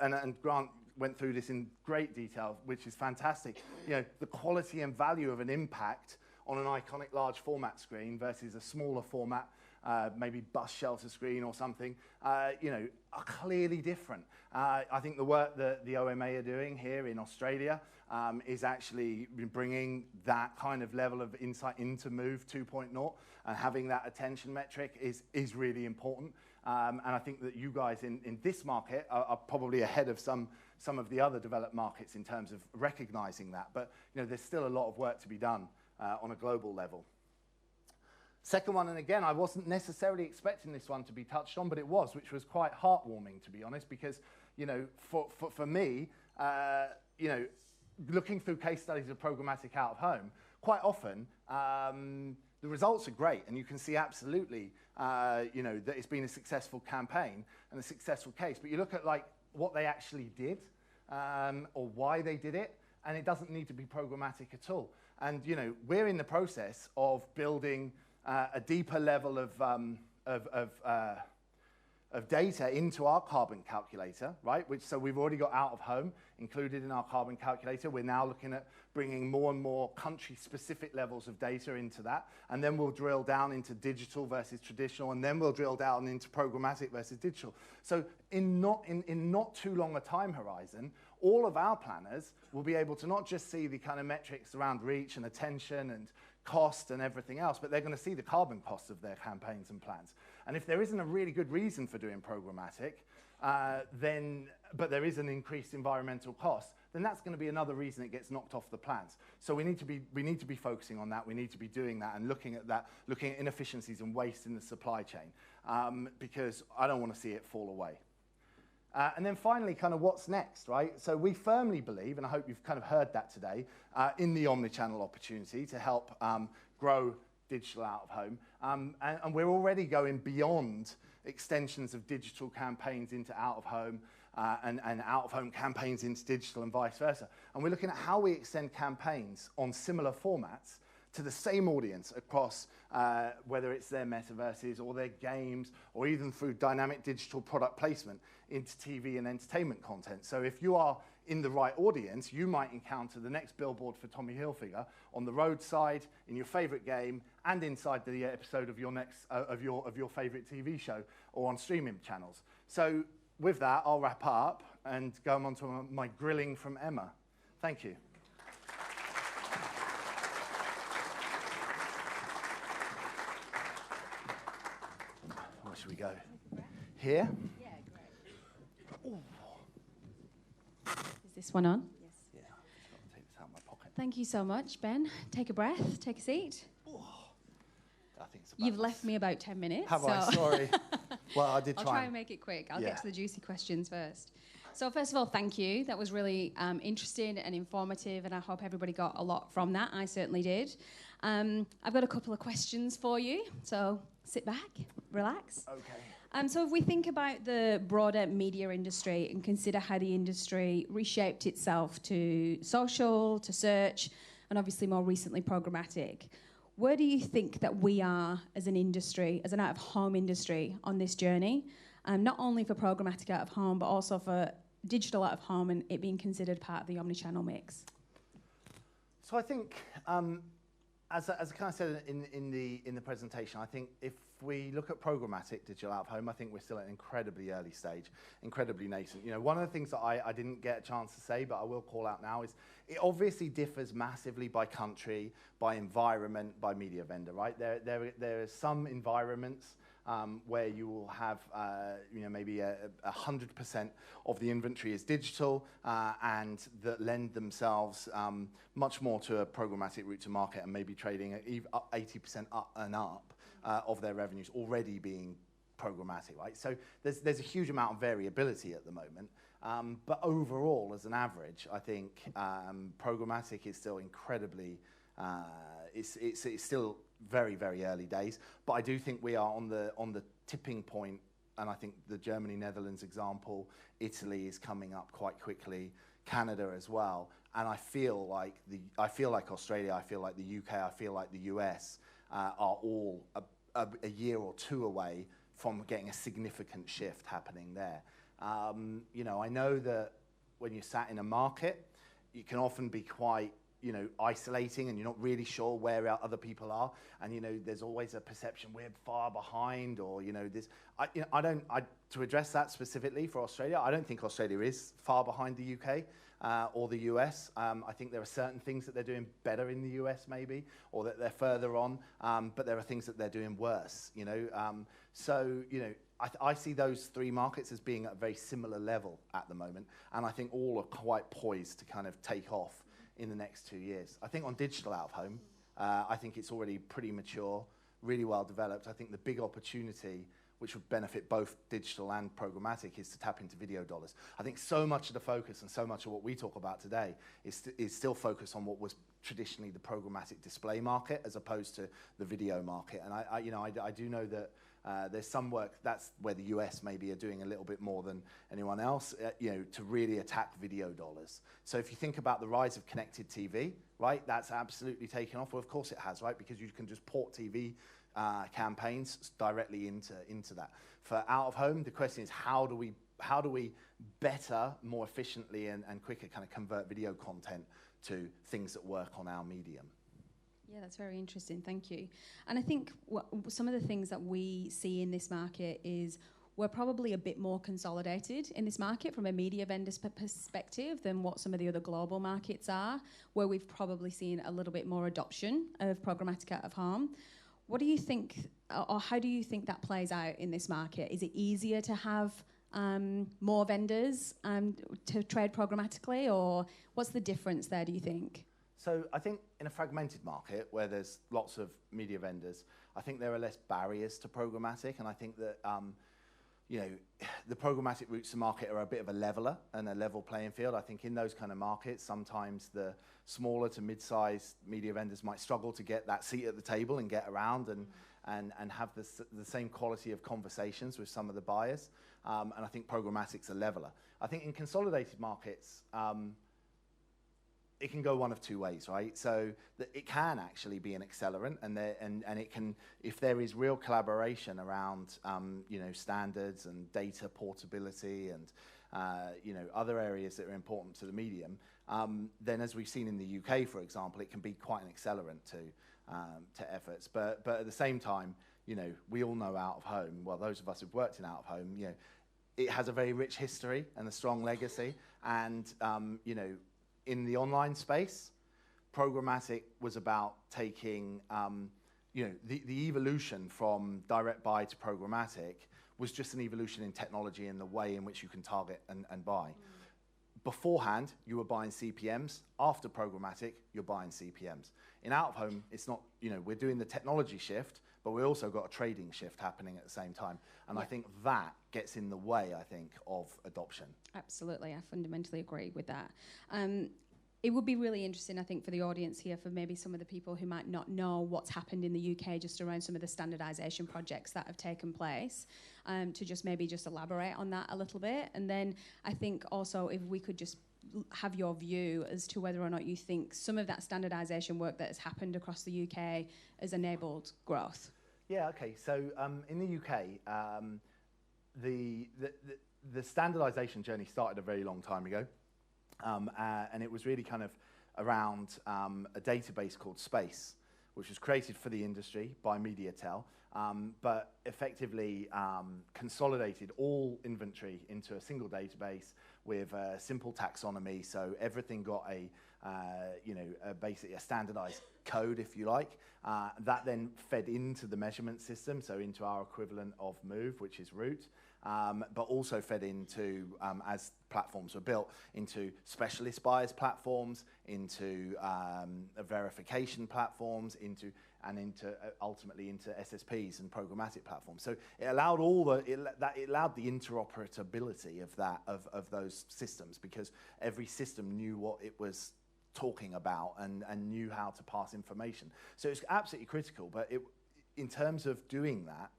and Grant went through this in great detail, which is fantastic, you know, the quality and value of an impact on an iconic large format screen versus a smaller format, maybe bus shelter screen or something, you know, are clearly different. I think the work that the OMA are doing here in Australia is actually bringing that kind of level of insight into Move 2.0, and having that attention metric is really important. And I think that you guys in this market are probably ahead of some of the other developed markets in terms of recognizing that. But you know, there's still a lot of work to be done on a global level. Second one, and again, I wasn't necessarily expecting this one to be touched on, but it was, which was quite heartwarming, to be honest, because, you know, for me, you know, looking through case studies of programmatic out of home, quite often the results are great, and you can see absolutely, you know, that it's been a successful campaign and a successful case. But you look at like what they actually did or why they did it, and it doesn't need to be programmatic at all. And you know, we're in the process of building a deeper level of data into our carbon calculator, right? So we've already got out of home included in our carbon calculator. We're now looking at bringing more and more country-specific levels of data into that, and then we'll drill down into digital versus traditional, and then we'll drill down into programmatic versus digital. So in not too long a time horizon, all of our planners will be able to not just see the kind of metrics around reach and attention and cost and everything else, but they're going to see the carbon costs of their campaigns and plans. And if there isn't a really good reason for doing programmatic, but there is an increased environmental cost, then that's going to be another reason it gets knocked off the plans. So we need to be focusing on that. We need to be doing that and looking at inefficiencies and waste in the supply chain, because I don't want to see it fall away. And then finally, kind of what's next, right? So we firmly believe, and I hope you've kind of heard that today, in the omnichannel opportunity to help grow digital out of home. And we're already going beyond extensions of digital campaigns into out of home and out of home campaigns into digital and vice versa. And we're looking at how we extend campaigns on similar formats to the same audience across whether it's their metaverses or their games, or even through dynamic digital product placement into TV and entertainment content. So if you are in the right audience, you might encounter the next billboard for Tommy Hilfiger on the roadside, in your favorite game, and inside the episode of your next of your favorite TV show, or on streaming channels. So with that, I'll wrap up and go on to my grilling from Emma. Thank you. Where should we go? Here? Yeah, great. Ooh. Is this one on? Yes. Yeah, I've got to take this out of my pocket. Thank you so much, Ben. Take a breath, take a seat. Ooh. I think it's about You've left me about 10 minutes. Have I? Sorry. Well, I did try. I'll try and make it quick. I'll get to the juicy questions first. So first of all, thank you. That was really interesting and informative, and I hope everybody got a lot from that. I certainly did. I've got a couple of questions for you, so sit back, relax. Okay. So if we think about the broader media industry and consider how the industry reshaped itself to social, to search, and obviously more recently programmatic, where do you think that we are as an industry, as an out-of-home industry, on this journey? Not only for programmatic out-of-home, but also for digital out-of-home and it being considered part of the omnichannel mix? So I think, as I kind of said in the presentation, I think if we look at programmatic digital out-of-home, I think we're still at an incredibly early stage, incredibly nascent. You know, one of the things that I didn't get a chance to say, but I will call out now, is it obviously differs massively by country, by environment, by media vendor, right? There are some environments where you will have, you know, maybe 100% of the inventory is digital and that lend themselves much more to a programmatic route to market and maybe trading at 80% up and up of their revenues already being programmatic, right? So there's a huge amount of variability at the moment. But overall, as an average, I think programmatic is still incredibly, it's still very, very early days. But I do think we are on the tipping point, and I think the Germany-Netherlands example, Italy is coming up quite quickly, Canada as well. And I feel like Australia, I feel like the UK, I feel like the US are all a year or two away from getting a significant shift happening there. You know, I know that when you're sat in a market, you can often be quite, you know, isolating and you're not really sure where other people are. And, you know, there's always a perception we're far behind or, you know, this. To address that specifically for Australia, I don't think Australia is far behind the UK or the US. I think there are certain things that they're doing better in the US maybe, or that they're further on, but there are things that they're doing worse, you know. So, you know, I see those three markets as being at a very similar level at the moment, and I think all are quite poised to kind of take off in the next 2 years. I think on digital out-of-home, I think it's already pretty mature, really well developed. I think the big opportunity, which would benefit both digital and programmatic, is to tap into video dollars. I think so much of the focus and so much of what we talk about today is still focused on what was traditionally the programmatic display market as opposed to the video market. And I do know that there's some work, that's where the US maybe are doing a little bit more than anyone else, you know, to really attack video dollars. So if you think about the rise of connected TV, right, that's absolutely taken off. Well, of course it has, right, because you can just port TV campaigns directly into that. For out of home, the question is how do we better, more efficiently and quicker kind of convert video content to things that work on our medium? Yeah, that's very interesting. Thank you. And I think some of the things that we see in this market is we're probably a bit more consolidated in this market from a media vendor's perspective than what some of the other global markets are, where we've probably seen a little bit more adoption of programmatic out of home. What do you think, or how do you think that plays out in this market? Is it easier to have more vendors to trade programmatically, or what's the difference there, do you think? So I think in a fragmented market where there's lots of media vendors, I think there are less barriers to programmatic, and I think that you know, the programmatic routes to market are a bit of a leveler and a level playing field. I think in those kind of markets, sometimes the smaller to mid-sized media vendors might struggle to get that seat at the table and get around and have the same quality of conversations with some of the buyers. And I think programmatic's a leveler. I think in consolidated markets, it can go one of two ways, right? So it can actually be an accelerant, and it can, if there is real collaboration around, you know, standards and data portability and you know, other areas that are important to the medium, then as we've seen in the UK, for example, it can be quite an accelerant to efforts. But at the same time, you know, we all know out of home. Well, those of us who've worked in out of home, you know, it has a very rich history and a strong legacy, and you know. In the online space, programmatic was about taking, you know, the evolution from direct buy to programmatic was just an evolution in technology and the way in which you can target and buy. Beforehand, you were buying CPMs. After programmatic, you're buying CPMs. In out-of-home, it's not, you know, we're doing the technology shift, but we also got a trading shift happening at the same time. And I think that gets in the way, I think, of adoption. Absolutely, I fundamentally agree with that. It would be really interesting, I think, for the audience here, for maybe some of the people who might not know what's happened in the UK just around some of the standardisation projects that have taken place, to just elaborate on that a little bit. And then I think also if we could just have your view as to whether or not you think some of that standardisation work that has happened across the UK has enabled growth. Yeah, okay. So in the UK, the standardisation journey started a very long time ago, and it was really kind of around a database called Space, which was created for the industry by MediaTel, but effectively consolidated all inventory into a single database with a simple taxonomy. So everything got basically a standardized code, if you like. That then fed into the measurement system, so into our equivalent of Move, which is Root, but also fed into, as platforms were built, into specialist buyers platforms, into verification platforms, into ultimately into SSPs and programmatic platforms. So it allowed it allowed the interoperability of those systems, because every system knew what it was talking about and knew how to pass information. So it's absolutely critical. But in terms of doing that,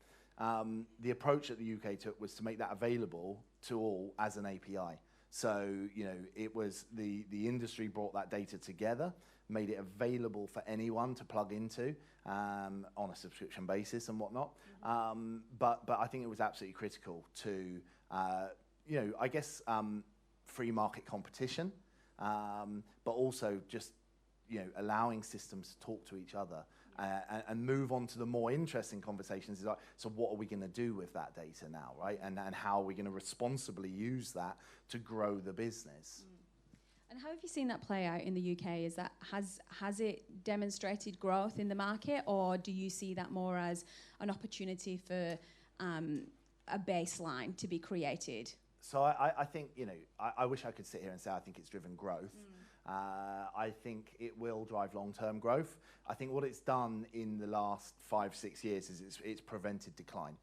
the approach that the UK took was to make that available to all as an API. So, it was the industry brought that data together, made it available for anyone to plug into on a subscription basis and whatnot. But I think it was absolutely critical to, free market competition, but also just, allowing systems to talk to each other. And move on to the more interesting conversations. Like, so what are we going to do with that data now, right? And how are we going to responsibly use that to grow the business? And how have you seen that play out in the UK? Is that has it demonstrated growth in the market, or do you see that more as an opportunity for a baseline to be created? So I think, I wish I could sit here and say I think it's driven growth. I think it will drive long-term growth. I think what it's done in the last 5-6 years is it's prevented decline.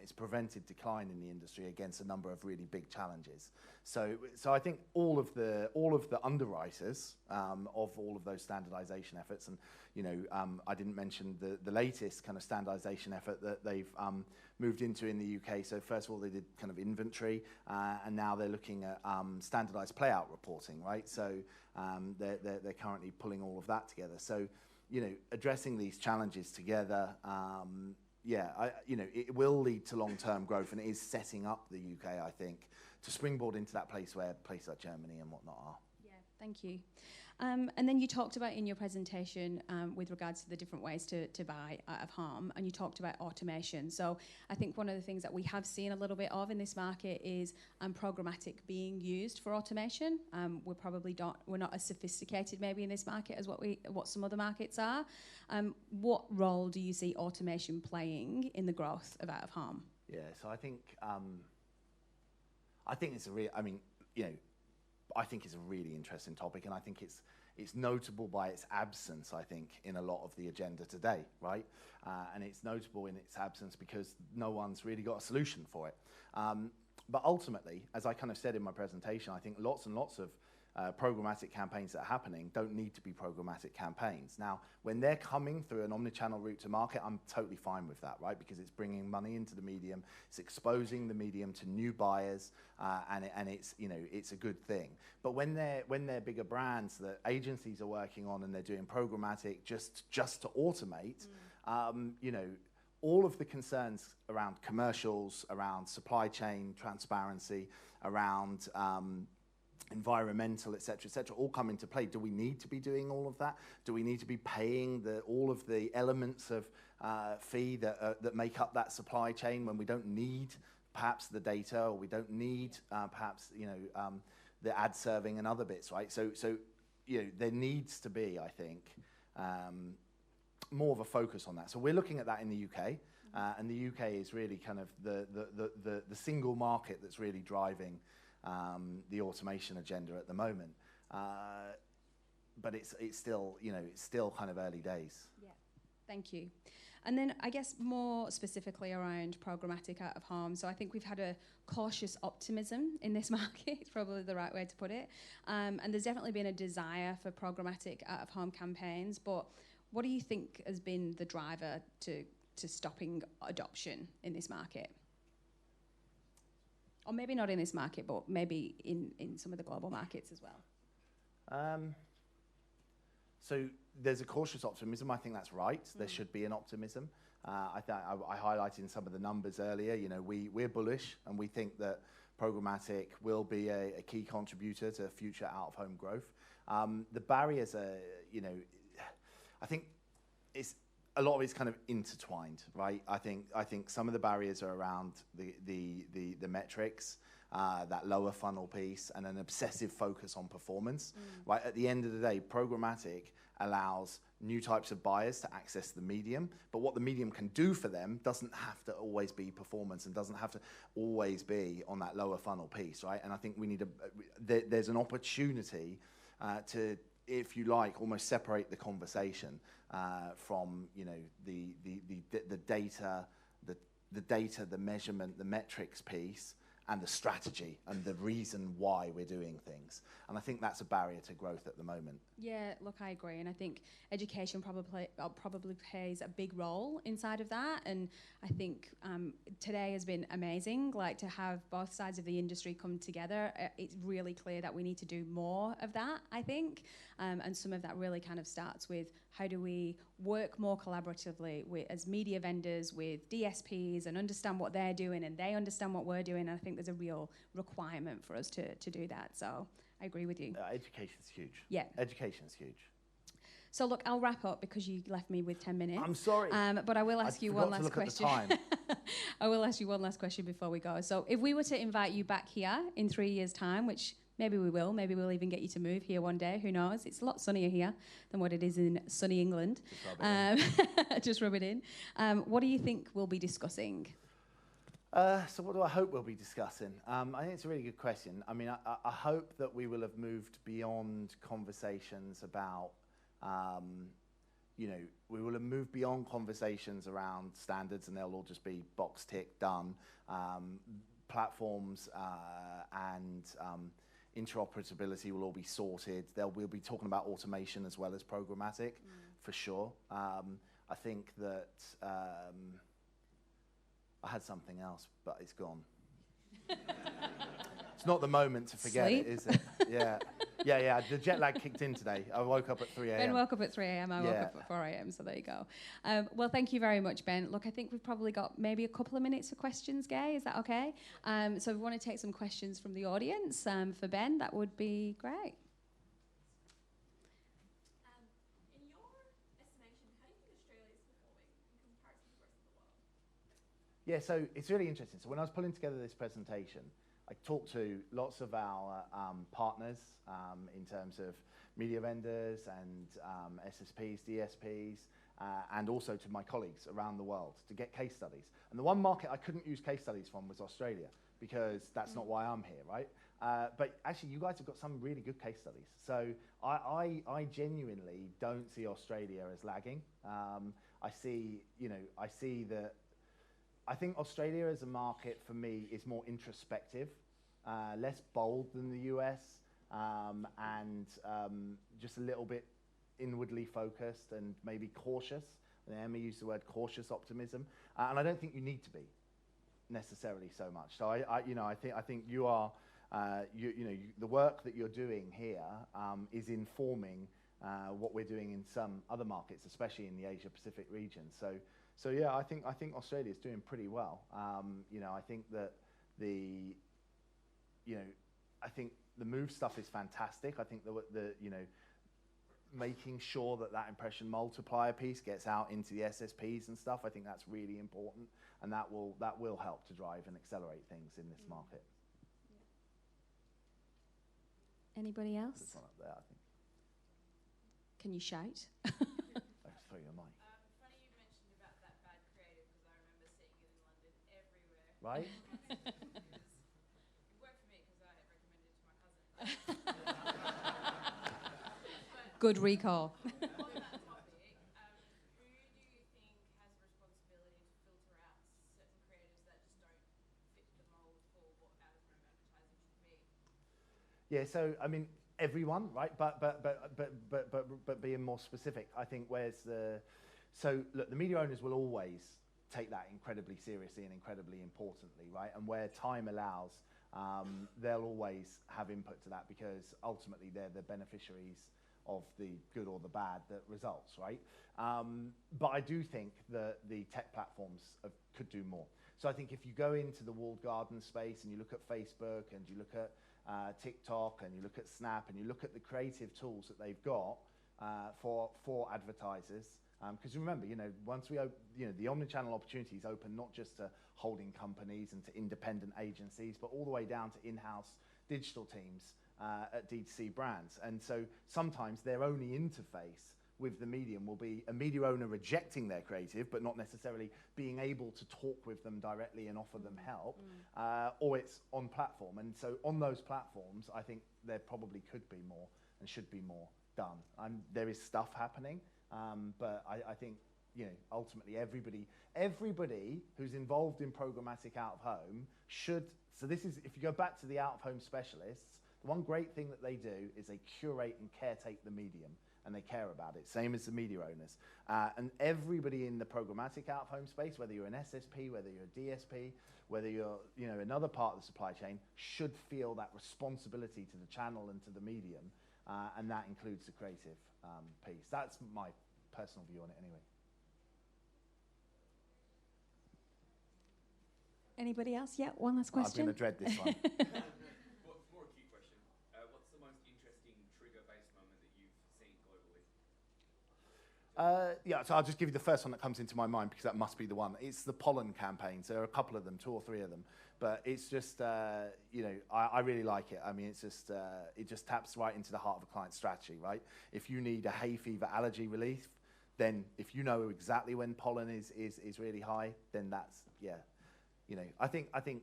It's prevented decline in the industry against a number of really big challenges. So I think all of the underwriters of all of those standardization efforts, and I didn't mention the latest kind of standardization effort that they've moved into in the UK. So first of all, they did kind of inventory, and now they're looking at standardized playout reporting, right? So they're currently pulling all of that together. So addressing these challenges together. It will lead to long-term growth, and it is setting up the UK, I think, to springboard into that place where places like Germany and whatnot are. Yeah, thank you. And then you talked about in your presentation with regards to the different ways to buy out of home, and you talked about automation. So I think one of the things that we have seen a little bit of in this market is programmatic being used for automation. We're not as sophisticated maybe in this market as what some other markets are. What role do you see automation playing in the growth of out of home? Yeah, so I think it's I think it's a really interesting topic, and I think it's notable by its absence, I think, in a lot of the agenda today, right? And it's notable in its absence because no one's really got a solution for it. But ultimately, as I kind of said in my presentation, I think lots and lots of programmatic campaigns that are happening don't need to be programmatic campaigns. Now, when they're coming through an omnichannel route to market, I'm totally fine with that, right? Because it's bringing money into the medium, it's exposing the medium to new buyers, and it's it's a good thing. But when they're bigger brands that agencies are working on and they're doing programmatic just to automate, all of the concerns around commercials, around supply chain transparency, around environmental, et cetera, all come into play. Do we need to be doing all of that? Do we need to be paying all of the elements of fee that make up that supply chain when we don't need perhaps the data, or we don't need perhaps the ad serving and other bits, right? So there needs to be, I think, more of a focus on that. So we're looking at that in the UK, and the UK is really kind of the single market that's really driving the automation agenda at the moment, but it's still kind of early days. Yeah, thank you. And then I guess more specifically around programmatic out of home. So I think we've had a cautious optimism in this market. It's probably the right way to put it. And there's definitely been a desire for programmatic out of home campaigns. But what do you think has been the driver to stopping adoption in this market? Or maybe not in this market, but maybe in some of the global markets as well? So there's a cautious optimism. I think that's right. There should be an optimism. I highlighted in some of the numbers earlier. You know, we're bullish, and we think that programmatic will be a key contributor to future out-of-home growth. The barriers are, you know, I think a lot of it's kind of intertwined, right? I think some of the barriers are around the metrics, that lower funnel piece, and an obsessive focus on performance. Right? At the end of the day, programmatic allows new types of buyers to access the medium, but what the medium can do for them doesn't have to always be performance and doesn't have to always be on that lower funnel piece, right? And I think we need there's an opportunity to, if you like, almost separate the conversation from, you know, the data, the measurement, the metrics piece, and the strategy and the reason why we're doing things. And I think that's a barrier to growth at the moment. Yeah, look, I agree. And I think education probably plays a big role inside of that. And I think today has been amazing, like to have both sides of the industry come together. It's really clear that we need to do more of that, I think. And some of that really kind of starts with how do we work more collaboratively as media vendors with DSPs and understand what they're doing and they understand what we're doing. And I think there's a real requirement for us to do that. So I agree with you. Education's huge. Yeah. Education's huge. So look, I'll wrap up because you left me with 10 minutes. I'm sorry. But I will ask you one last question. I will ask you one last question before we go. So if we were to invite you back here in 3 years' time, which maybe we will, maybe we'll even get you to move here one day, who knows? It's a lot sunnier here than what it is in sunny England. Just rub it in. What do you think we'll be discussing? So what do I hope we'll be discussing? I think it's a really good question. I mean, I hope that we will have moved beyond conversations about, you know, we will have moved beyond conversations around standards and they'll all just be box tick done. Platforms and interoperability will all be sorted. We'll be talking about automation as well as programmatic, for sure. I think that I had something else, but it's gone. It's not the moment to forget Sleep? it, is it? Yeah. Yeah. The jet lag kicked in today. I woke up at 3 a.m. Ben woke up at 3 a.m. I woke up at 4 a.m. So there you go. Well, thank you very much, Ben. Look, I think we've probably got maybe a couple of minutes for questions, Gay. Is that okay? So if we want to take some questions from the audience for Ben, that would be great. In your estimation, how do you think Australia is performing in comparison to the rest of the world? Yeah, so it's really interesting. So when I was pulling together this presentation, I talked to lots of our partners in terms of media vendors and SSPs, DSPs, and also to my colleagues around the world to get case studies. And the one market I couldn't use case studies from was Australia, because that's not why I'm here, right? But actually, you guys have got some really good case studies. So I genuinely don't see Australia as lagging. I see that. I think Australia as a market for me is more introspective, less bold than the US, and just a little bit inwardly focused and maybe cautious. And Emma used the word cautious optimism, and I don't think you need to be necessarily so much. So I think you are, the work that you're doing here is informing what we're doing in some other markets, especially in the Asia Pacific region. So yeah, I think Australia is doing pretty well. I think that I think the Move stuff is fantastic. I think the making sure that impression multiplier piece gets out into the SSPs and stuff, I think that's really important, and that will help to drive and accelerate things in this market. Anybody else? There's one up there, I think. Can you shout? I just throw you a mic. Funny you mentioned about that bad creative, because I remember seeing it in London everywhere. Right? It worked for me because I had recommended it to my cousin. Good recall. On that topic, who do you think has a responsibility to filter out certain creatives that just don't fit the mold for what out-of-home advertising should be? Yeah, so I mean everyone, right? But being more specific, I think so look, the media owners will always take that incredibly seriously and incredibly importantly, right? And where time allows, they'll always have input to that because ultimately they're the beneficiaries of the good or the bad that results, right? But I do think that the tech platforms could do more. So I think if you go into the walled garden space and you look at Facebook and you look at TikTok and you look at Snap and you look at the creative tools that they've got for advertisers, because remember, once we the omnichannel opportunities open not just to holding companies and to independent agencies, but all the way down to in-house digital teams at D2C brands. And so sometimes their only interface with the medium will be a media owner rejecting their creative, but not necessarily being able to talk with them directly and offer them help, or it's on platform. And so on those platforms, I think there probably could be more and should be more done. There is stuff happening, but I think ultimately everybody who's involved in programmatic out of home should. So this is, if you go back to the out of home specialists, the one great thing that they do is they curate and caretake the medium, and they care about it, same as the media owners. And everybody in the programmatic out of home space, whether you're an SSP, whether you're a DSP, whether you're another part of the supply chain, should feel that responsibility to the channel and to the medium, and that includes the creative piece. That's my personal view on it anyway. Anybody else? Yeah, one last question. I'm going to dread this one. More a cute question. What's the most interesting trigger-based moment that you've seen globally? Yeah, so I'll just give you the first one that comes into my mind because that must be the one. It's the pollen campaigns. There are a couple of them, 2 or 3 of them, but it's just, I really like it. I mean, it's just, it just taps right into the heart of a client's strategy, right? If you need a hay fever allergy relief, then if you know exactly when pollen is really high, then that's, I think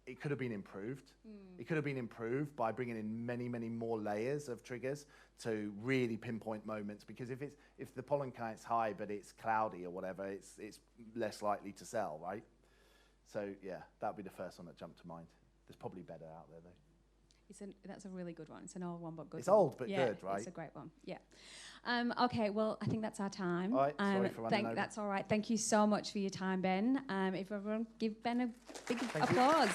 it could have been improved. It could have been improved by bringing in many, many more layers of triggers to really pinpoint moments. Because if the pollen count's high but it's cloudy or whatever, it's less likely to sell, right? So yeah, that'd be the first one that jumped to mind. There's probably better out there though. That's a really good one. It's an old one, but good. It's old but good, right? It's a great one. Yeah. Okay. Well, I think that's our time. All right. Sorry for running over. That's all right. Thank you so much for your time, Ben. If everyone give Ben a big applause.